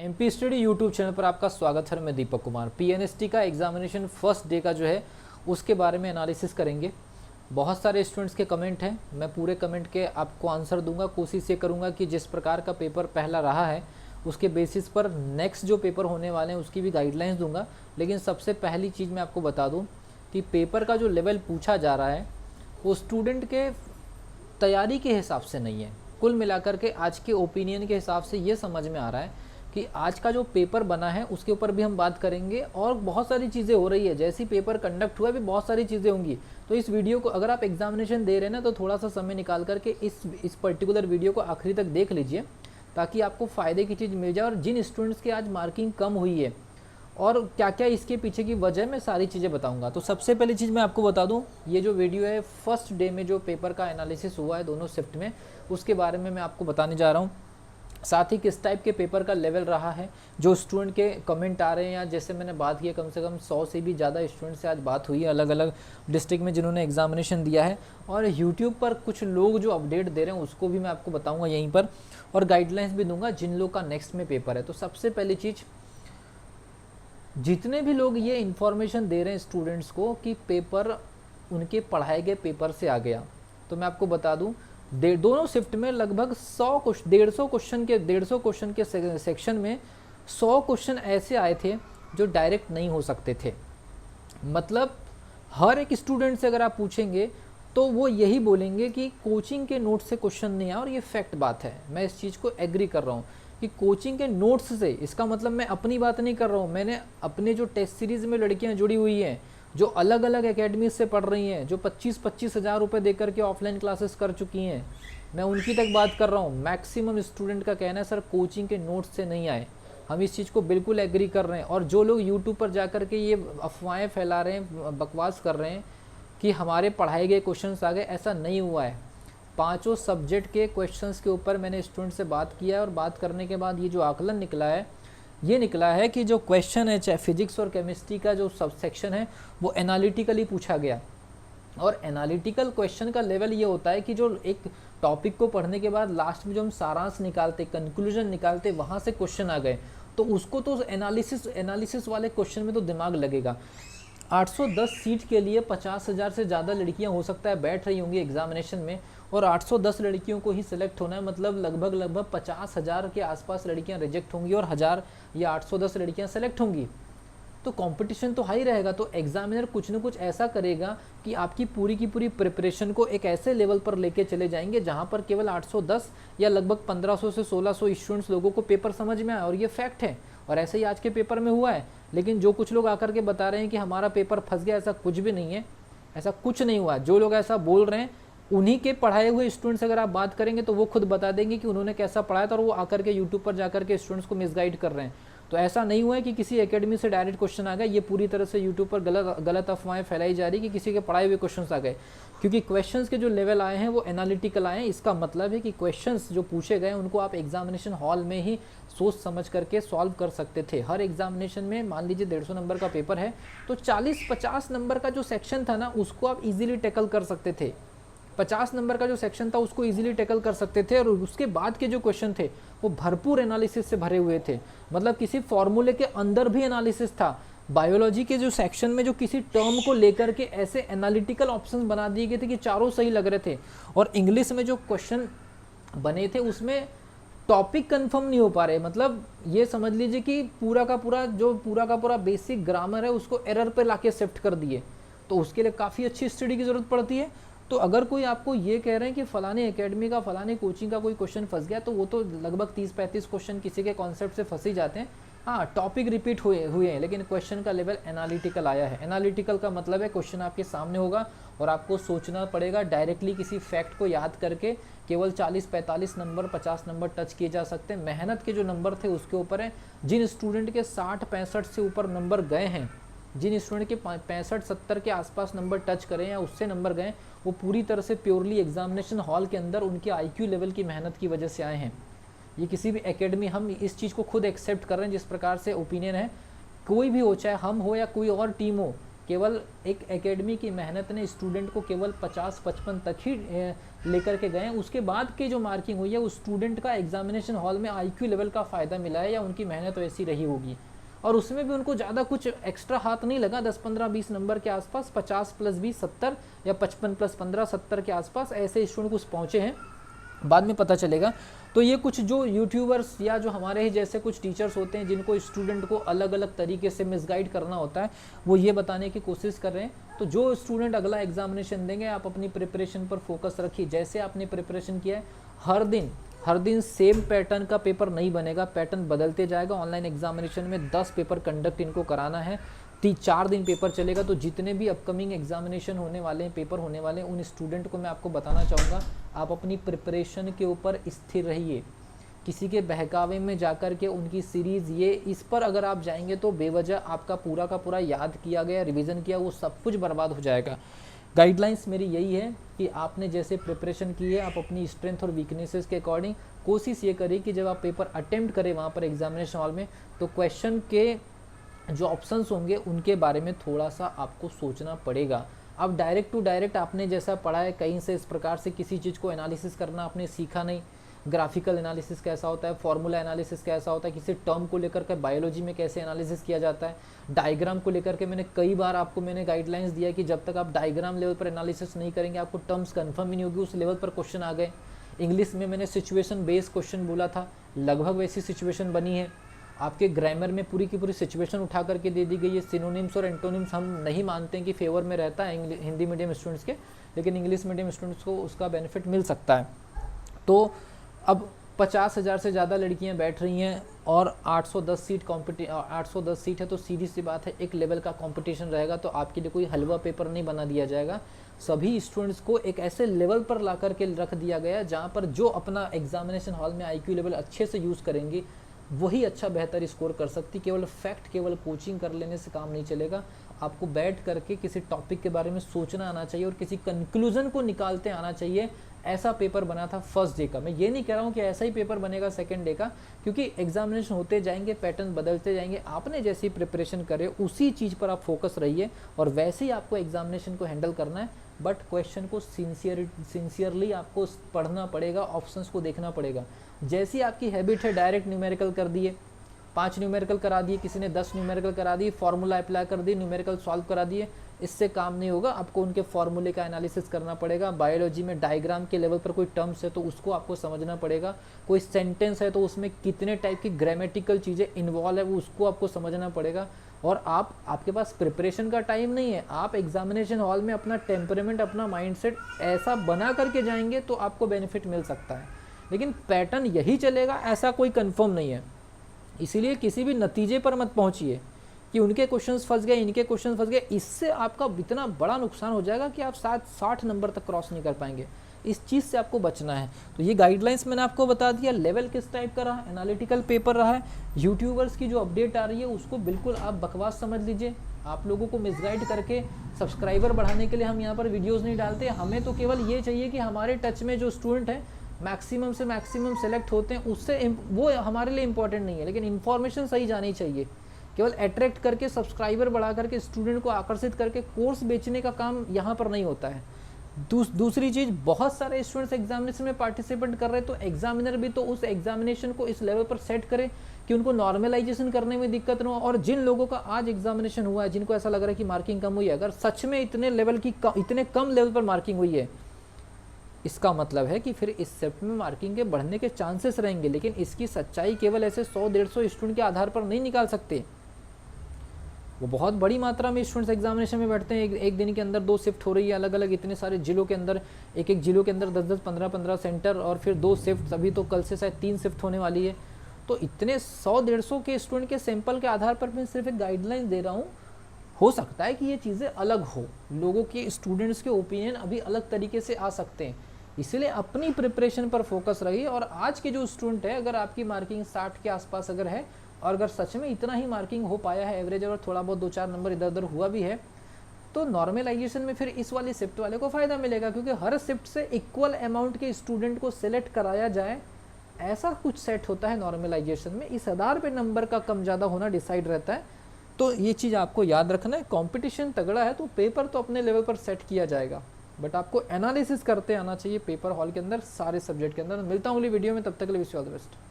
MP study YouTube channel पर आपका स्वागत है। मैं दीपक कुमार। पीएनएसटी का एग्जामिनेशन फर्स्ट डे का जो है उसके बारे में एनालिसिस करेंगे। बहुत सारे स्टूडेंट्स के कमेंट हैं, मैं पूरे कमेंट के आपको आंसर दूंगा। कोशिश ये करूंगा कि जिस प्रकार का पेपर पहला रहा है उसके बेसिस पर नेक्स्ट जो पेपर होने वाले हैं उसकी भी गाइडलाइंस दूंगा। लेकिन सबसे पहली चीज़ मैं आपको बता दूँ कि पेपर का जो लेवल पूछा जा रहा है वो स्टूडेंट के तैयारी के हिसाब से नहीं है। कुल मिलाकर के आज के ओपिनियन के हिसाब से ये समझ में आ रहा है कि आज का जो पेपर बना है उसके ऊपर भी हम बात करेंगे। और बहुत सारी चीज़ें हो रही है, जैसी पेपर कंडक्ट हुआ भी बहुत सारी चीज़ें होंगी। तो इस वीडियो को अगर आप एग्जामिनेशन दे रहे हैं ना तो थोड़ा सा समय निकाल करके इस पर्टिकुलर वीडियो को आखिरी तक देख लीजिए ताकि आपको फ़ायदे की चीज़ मिल जाए। और जिन स्टूडेंट्स की आज मार्किंग कम हुई है और क्या क्या इसके पीछे की वजह मैं सारी चीज़ें बताऊंगा। तो सबसे पहली चीज़ मैं आपको बता दूं, ये जो वीडियो है फर्स्ट डे में जो पेपर का एनालिसिस हुआ है दोनों शिफ्ट में, उसके बारे में मैं आपको बताने जा रहा हूं। साथ ही किस टाइप के पेपर का लेवल रहा है, जो स्टूडेंट के कमेंट आ रहे हैं, या जैसे मैंने बात की कम से कम 100 से भी ज़्यादा स्टूडेंट से आज बात हुई है अलग अलग डिस्ट्रिक्ट में जिन्होंने एग्जामिनेशन दिया है। और यूट्यूब पर कुछ लोग जो अपडेट दे रहे हैं उसको भी मैं आपको बताऊंगा यहीं पर, और गाइडलाइंस भी दूंगा जिन लोग का नेक्स्ट में पेपर है। तो सबसे पहली चीज़, जितने भी लोग ये इन्फॉर्मेशन दे रहे हैं स्टूडेंट्स को कि पेपर उनके पढ़ाए गए पेपर से आ गया, तो मैं आपको बता दूं दोनों शिफ्ट में लगभग 150 क्वेश्चन के सेक्शन में 100 क्वेश्चन ऐसे आए थे जो डायरेक्ट नहीं हो सकते थे। मतलब हर एक स्टूडेंट से अगर आप पूछेंगे तो वो यही बोलेंगे कि कोचिंग के नोट से क्वेश्चन नहीं आया। और ये फैक्ट बात है, मैं इस चीज़ को एग्री कर रहा हूँ कि कोचिंग के नोट्स से, इसका मतलब मैं अपनी बात नहीं कर रहा हूँ, मैंने अपने जो टेस्ट सीरीज़ में लड़कियाँ जुड़ी हुई हैं जो अलग अलग एकेडमीज से पढ़ रही हैं, जो 25-25 हज़ार रुपये देकर के ऑफलाइन क्लासेस कर चुकी हैं, मैं उनकी तक बात कर रहा हूँ। मैक्सिमम स्टूडेंट का कहना है सर कोचिंग के नोट्स से नहीं आए। हम इस चीज़ को बिल्कुल एग्री कर रहे हैं। और जो लोग यूट्यूब पर जा कर के ये अफवाहें फैला रहे हैं, बकवास कर रहे हैं कि हमारे पढ़ाए गए क्वेश्चंस आ गए, ऐसा नहीं हुआ है। पांचों सब्जेक्ट के क्वेश्चंस के ऊपर मैंने स्टूडेंट से बात किया है और बात करने के बाद ये जो आकलन निकला है, ये निकला है कि जो क्वेश्चन है चाहे फिजिक्स और केमिस्ट्री का जो सब सेक्शन है वो एनालिटिकली पूछा गया। और एनालिटिकल क्वेश्चन का लेवल ये होता है कि जो एक टॉपिक को पढ़ने के बाद लास्ट में जो हम सारांश निकालते, कंक्लूजन निकालते, वहाँ से क्वेश्चन आ गए तो उसको तो एनालिसिस वाले क्वेश्चन में तो दिमाग लगेगा। 810 सीट के लिए 50,000 से ज़्यादा लड़कियां हो सकता है बैठ रही होंगी एग्जामिनेशन में, और 810 लड़कियों को ही सिलेक्ट होना है। मतलब लगभग 50,000 के आसपास लड़कियां रिजेक्ट होंगी और 1000 या 810 लड़कियां सेलेक्ट होंगी। तो कंपटीशन तो हाई रहेगा। तो एग्जामिनर कुछ न कुछ ऐसा करेगा कि आपकी पूरी की पूरी प्रिपरेशन को एक ऐसे लेवल पर लेके चले जाएंगे जहां पर केवल 810 या लगभग 1500 से 1600 स्टूडेंट्स लोगों को पेपर समझ में आए। और ये फैक्ट है, और ऐसे ही आज के पेपर में हुआ है। लेकिन जो कुछ लोग आकर के बता रहे हैं कि हमारा पेपर फंस गया, ऐसा कुछ भी नहीं है, ऐसा कुछ नहीं हुआ। जो लोग ऐसा बोल रहे हैं उन्हीं के पढ़ाए हुए स्टूडेंट्स अगर आप बात करेंगे तो वो खुद बता देंगे कि उन्होंने कैसा पढ़ाया था, और वो आकर के यूट्यूब पर जाकर के स्टूडेंट्स को मिसगाइड कर रहे हैं। तो ऐसा नहीं हुआ है कि किसी एकेडमी से डायरेक्ट क्वेश्चन आ गए। ये पूरी तरह से यूट्यूब पर गलत अफवाहें फैलाई जा रही कि किसी के पढ़ाए हुए क्वेश्चंस आ गए, क्योंकि क्वेश्चंस के जो लेवल आए हैं वो एनालिटिकल आए हैं। इसका मतलब है कि क्वेश्चंस जो पूछे गए उनको आप एग्जामिनेशन हॉल में ही सोच समझ करके सॉल्व कर सकते थे। हर एग्जामिनेशन में मान लीजिए 150 नंबर का पेपर है तो 40-50 नंबर का जो सेक्शन था ना उसको आप इजीली टैकल कर सकते थे। 50 नंबर का जो सेक्शन था उसको इजीली टैकल कर सकते थे। और उसके बाद के जो क्वेश्चन थे वो भरपूर एनालिसिस से भरे हुए थे। मतलब किसी फॉर्मूले के अंदर भी एनालिसिस था। बायोलॉजी के जो सेक्शन में जो किसी टर्म को लेकर के ऐसे एनालिटिकल ऑप्शंस बना दिए गए थे कि चारों सही लग रहे थे। और इंग्लिश में जो क्वेश्चन बने थे उसमें टॉपिक कंफर्म नहीं हो पा रहे। मतलब ये समझ लीजिए कि पूरा का पूरा बेसिक ग्रामर है उसको एरर पे लाके शिफ्ट कर दिए। तो उसके लिए काफ़ी अच्छी स्टडी की ज़रूरत पड़ती है। तो अगर कोई आपको ये कह रहे हैं कि फलानी एकेडमी का, फलानी कोचिंग का कोई क्वेश्चन फंस गया, तो वो तो लगभग 30-35 क्वेश्चन किसी के कॉन्सेप्ट से फंस ही जाते हैं। हाँ, टॉपिक रिपीट हुए हैं लेकिन क्वेश्चन का लेवल एनालिटिकल आया है। एनालिटिकल का मतलब है क्वेश्चन आपके सामने होगा और आपको सोचना पड़ेगा। डायरेक्टली किसी फैक्ट को याद करके केवल 40-45 नंबर, 50 नंबर टच किए जा सकते हैं। मेहनत के जो नंबर थे उसके ऊपर है। जिन स्टूडेंट के 60-65 से ऊपर नंबर गए हैं, जिन स्टूडेंट के 65-70 के आसपास नंबर टच करें या उससे नंबर गए, वो पूरी तरह से प्योरली एग्जामिनेशन हॉल के अंदर उनके आईक्यू लेवल की मेहनत की वजह से आए हैं। ये किसी भी एकेडमी, हम इस चीज़ को खुद एक्सेप्ट कर रहे हैं जिस प्रकार से ओपिनियन है, कोई भी हो, चाहे हम हो या कोई और टीम हो, केवल एक एकेडमी की मेहनत ने स्टूडेंट को केवल 50-55 तक ही लेकर के गए, उसके बाद की जो मार्किंग हुई है उस स्टूडेंट का एग्जामिनेशन हॉल में आईक्यू लेवल का फ़ायदा मिला है या उनकी मेहनत वैसी रही होगी, और उसमें भी उनको ज़्यादा कुछ एक्स्ट्रा हाथ नहीं लगा, 10-15-20 नंबर के आसपास, 50 + 20 70 या 55 + 15 70 के आसपास ऐसे स्टूडेंट कुछ पहुँचे हैं, बाद में पता चलेगा। तो ये कुछ जो यूट्यूबर्स या जो हमारे ही जैसे कुछ टीचर्स होते हैं जिनको स्टूडेंट को अलग अलग तरीके से मिसगाइड करना होता है, वो ये बताने की कोशिश कर रहे हैं। तो जो स्टूडेंट अगला एग्जामिनेशन देंगे, आप अपनी प्रिपरेशन पर फोकस रखिए। जैसे आपने प्रिपरेशन किया है, हर दिन सेम पैटर्न का पेपर नहीं बनेगा, पैटर्न बदलते जाएगा। ऑनलाइन एग्जामिनेशन में 10 पेपर कंडक्ट इनको कराना है, 4 दिन पेपर चलेगा। तो जितने भी अपकमिंग एग्जामिनेशन होने वाले हैं, पेपर होने वाले हैं, उन स्टूडेंट को मैं आपको बताना चाहूँगा, आप अपनी प्रिपरेशन के ऊपर स्थिर रहिए। किसी के बहकावे में जाकर के उनकी सीरीज़ ये इस पर अगर आप जाएंगे तो बेवजह आपका पूरा का पूरा याद किया गया, रिवीजन किया, वो सब कुछ बर्बाद हो जाएगा। गाइडलाइंस मेरी यही है कि आपने जैसे प्रिपरेशन की है, आप अपनी स्ट्रेंथ और वीकनेसेस के अकॉर्डिंग कोशिश ये करिए कि जब आप पेपर अटेम्प्ट करें वहाँ पर एग्जामिनेशन हॉल में, तो क्वेश्चन के जो ऑप्शंस होंगे उनके बारे में थोड़ा सा आपको सोचना पड़ेगा। अब डायरेक्ट टू डायरेक्ट आपने जैसा पढ़ा है कहीं से इस प्रकार से किसी चीज़ को एनालिसिस करना आपने सीखा नहीं। ग्राफिकल एनालिसिस कैसा होता है, फॉर्मूला एनालिसिस कैसा होता है, किसी टर्म को लेकर के बायोलॉजी में कैसे एनालिसिस किया जाता है, डायग्राम को लेकर के मैंने कई बार आपको गाइडलाइंस दिया कि जब तक आप डायग्राम लेवल पर एनालिसिस नहीं करेंगे आपको टर्म्स कन्फर्म ही नहीं होगी, उस लेवल पर क्वेश्चन आ गए। इंग्लिश में मैंने सिचुएशन बेस्ड क्वेश्चन बोला था, लगभग वैसी सिचुएशन बनी है। आपके ग्रामर में पूरी की पूरी सिचुएशन उठा करके दे दी गई है। सिनोनिम्स और एंटोनिम्स हम नहीं मानते हैं कि फेवर में रहता है हिंदी मीडियम स्टूडेंट्स के, लेकिन इंग्लिश मीडियम स्टूडेंट्स को उसका बेनिफिट मिल सकता है। तो अब 50,000 से ज़्यादा लड़कियां बैठ रही हैं और 810 सीट है, तो सीधी सी बात है एक लेवल का कंपटीशन रहेगा। तो आपके लिए कोई हलवा पेपर नहीं बना दिया जाएगा, सभी स्टूडेंट्स को एक ऐसे लेवल पर ला करके रख दिया गया जहां पर जो अपना एग्जामिनेशन हॉल में आईक्यू लेवल अच्छे से यूज़ करेंगी वही अच्छा बेहतर स्कोर कर सकती। केवल फैक्ट, केवल कोचिंग कर लेने से काम नहीं चलेगा, आपको बैठ करके किसी टॉपिक के बारे में सोचना आना चाहिए और किसी कंक्लूजन को निकालते आना चाहिए। ऐसा पेपर बना था फर्स्ट डे का। मैं ये नहीं कह रहा हूँ कि ऐसा ही पेपर बनेगा सेकंड डे का, क्योंकि एग्जामिनेशन होते जाएंगे, पैटर्न बदलते जाएंगे। आपने जैसी प्रिपरेशन करे उसी चीज़ पर आप फोकस रहिए और वैसे ही आपको एग्जामिनेशन को हैंडल करना है। बट क्वेश्चन को सिंसियरली आपको पढ़ना पड़ेगा, ऑप्शंस को देखना पड़ेगा। जैसी आपकी हैबिट है डायरेक्ट न्यूमेरिकल कर दिए, 5 न्यूमेरिकल करा दिए, किसी ने 10 न्यूमेरिकल करा दिए, फार्मूला अप्लाई कर दिए, न्यूमेरिकल सॉल्व करा दिए, इससे काम नहीं होगा। आपको उनके फार्मूले का एनालिसिस करना पड़ेगा। बायोलॉजी में डायग्राम के लेवल पर कोई टर्म्स है तो उसको आपको समझना पड़ेगा, कोई सेंटेंस है तो उसमें कितने टाइप की ग्रामेटिकल चीज़ें इन्वॉल्व है वो उसको आपको समझना पड़ेगा। और आपके पास प्रिपरेशन का टाइम नहीं है, आप एग्जामिनेशन हॉल में अपना टेम्परामेंट, अपना माइंडसेट ऐसा बना करके जाएंगे तो आपको बेनिफिट मिल सकता है। लेकिन पैटर्न यही चलेगा ऐसा कोई कंफर्म नहीं है, इसीलिए किसी भी नतीजे पर मत पहुंचिए कि उनके क्वेश्चंस फंस गए, इनके क्वेश्चन फंस गए। इससे आपका इतना बड़ा नुकसान हो जाएगा कि आप 60 नंबर तक क्रॉस नहीं कर पाएंगे। इस चीज़ से आपको बचना है। तो ये गाइडलाइंस मैंने आपको बता दिया। लेवल किस टाइप का रहा, एनालिटिकल पेपर रहा है। यूट्यूबर्स की जो अपडेट आ रही है उसको बिल्कुल आप बकवास समझ लीजिए। आप लोगों को मिसगाइड करके सब्सक्राइबर बढ़ाने के लिए हम यहाँ पर वीडियोज़ नहीं डालते। हमें तो केवल ये चाहिए कि हमारे टच में जो स्टूडेंट हैं मैक्सिमम से मैक्सिमम सेलेक्ट होते हैं, उससे वो हमारे लिए इंपॉर्टेंट नहीं है, लेकिन इन्फॉर्मेशन सही जानी चाहिए। केवल अट्रैक्ट करके, सब्सक्राइबर बढ़ा करके, स्टूडेंट को आकर्षित करके कोर्स बेचने का काम यहाँ पर नहीं होता है। दूसरी चीज़, बहुत सारे स्टूडेंट्स एग्जामिनेशन में पार्टिसिपेट कर रहे हैं, तो एग्जामिनर भी तो उस एग्जामिनेशन को इस लेवल पर सेट करे कि उनको नॉर्मलाइजेशन करने में दिक्कत ना हो। और जिन लोगों का आज एग्जामिनेशन हुआ है, जिनको ऐसा लग रहा है कि मार्किंग कम हुई है, अगर सच में इतने कम लेवल पर मार्किंग हुई है, इसका मतलब है कि फिर इस शिफ्ट में मार्किंग के बढ़ने के चांसेस रहेंगे। लेकिन इसकी सच्चाई केवल ऐसे 100-150 स्टूडेंट के आधार पर नहीं निकाल सकते। वो बहुत बड़ी मात्रा में स्टूडेंट्स एग्जामिनेशन में बैठते हैं। एक दिन के अंदर 2 शिफ्ट हो रही है अलग अलग, इतने सारे जिलों के अंदर, एक जिलों के अंदर 10-10, 15-15 सेंटर, और फिर 2 शिफ्ट, अभी तो कल से शायद 3 शिफ्ट होने वाली है। तो इतने 100-150 के स्टूडेंट के सैंपल के आधार पर मैं सिर्फ एक गाइडलाइन दे रहा हूँ। हो सकता है कि ये चीज़ें अलग हो, लोगों के, स्टूडेंट्स के ओपिनियन अभी अलग तरीके से आ सकते हैं। इसलिए अपनी प्रिपरेशन पर फोकस रहिए। और आज के जो स्टूडेंट है, अगर आपकी मार्किंग 60 के आसपास अगर है, और अगर सच में इतना ही मार्किंग हो पाया है एवरेज, और थोड़ा बहुत 2-4 नंबर इधर उधर हुआ भी है, तो नॉर्मलाइजेशन में फिर इस वाली शिफ्ट वाले को फ़ायदा मिलेगा, क्योंकि हर शिफ्ट से इक्वल अमाउंट के स्टूडेंट को सिलेक्ट कराया जाए, ऐसा कुछ सेट होता है नॉर्मलाइजेशन में। इस आधार पे नंबर का कम ज़्यादा होना डिसाइड रहता है। तो ये चीज़ आपको याद रखना है, कंपटीशन तगड़ा है तो पेपर तो अपने लेवल पर सेट किया जाएगा, बट आपको एनालिसिस करते आना चाहिए पेपर हॉल के अंदर सारे सब्जेक्ट के अंदर। मिलता हूँ अगली वीडियो में, तब तक के लिए wish you all the best.